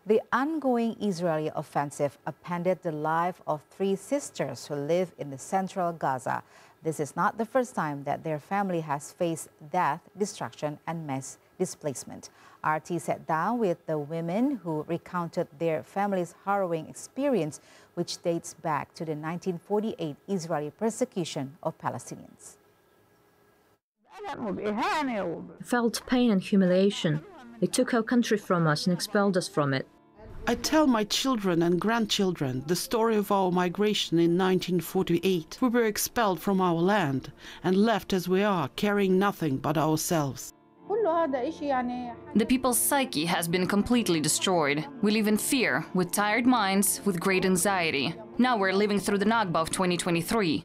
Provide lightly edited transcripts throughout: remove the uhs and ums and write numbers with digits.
The ongoing Israeli offensive upended the life of 3 sisters who live in the central Gaza. This is not the first time that their family has faced death, destruction, and mass displacement. RT sat down with the women who recounted their family's harrowing experience, which dates back to the 1948 Israeli persecution of Palestinians. I felt pain and humiliation. They took our country from us and expelled us from it. I tell my children and grandchildren the story of our migration in 1948. We were expelled from our land and left as we are, carrying nothing but ourselves. The people's psyche has been completely destroyed. We live in fear, with tired minds, with great anxiety. Now we're living through the Nakba of 2023.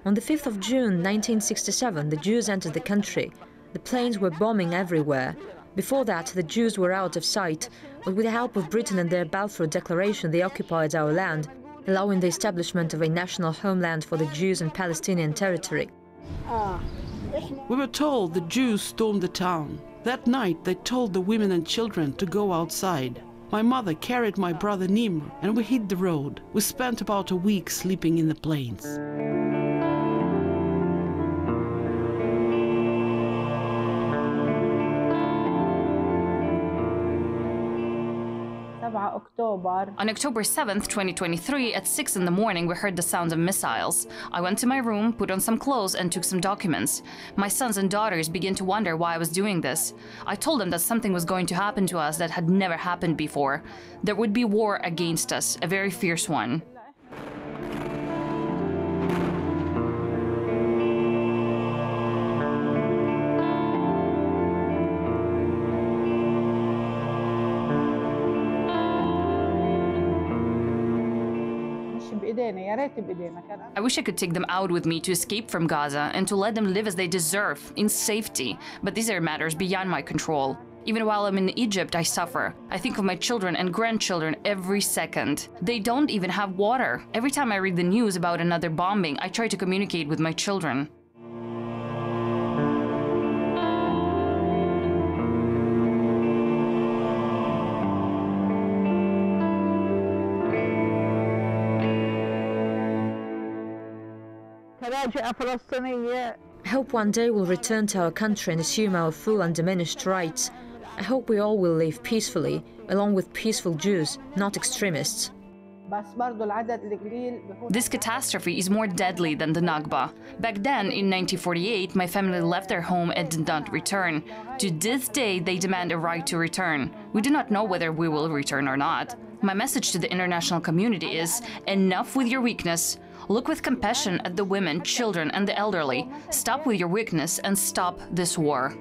On the 5th of June 1967, the Jews entered the country. The planes were bombing everywhere. Before that, the Jews were out of sight, but with the help of Britain and their Balfour Declaration, they occupied our land, allowing the establishment of a national homeland for the Jews in Palestinian territory. We were told the Jews stormed the town. That night, they told the women and children to go outside. My mother carried my brother Nimr, and we hit the road. We spent about a week sleeping in the plains. On October 7th, 2023, at 6 in the morning, we heard the sounds of missiles. I went to my room, put on some clothes, and took some documents. My sons and daughters began to wonder why I was doing this. I told them that something was going to happen to us that had never happened before. There would be war against us, a very fierce one. I wish I could take them out with me to escape from Gaza and to let them live as they deserve, in safety, but these are matters beyond my control. Even while I'm in Egypt, I suffer. I think of my children and grandchildren every second. They don't even have water. Every time I read the news about another bombing, I try to communicate with my children. I hope one day we'll return to our country and assume our full undiminished rights. I hope we all will live peacefully, along with peaceful Jews, not extremists. This catastrophe is more deadly than the Nakba. Back then, in 1948, my family left their home and did not return. To this day, they demand a right to return. We do not know whether we will return or not. My message to the international community is, enough with your weakness. Look with compassion at the women, children, and the elderly. Stop with your weakness and stop this war.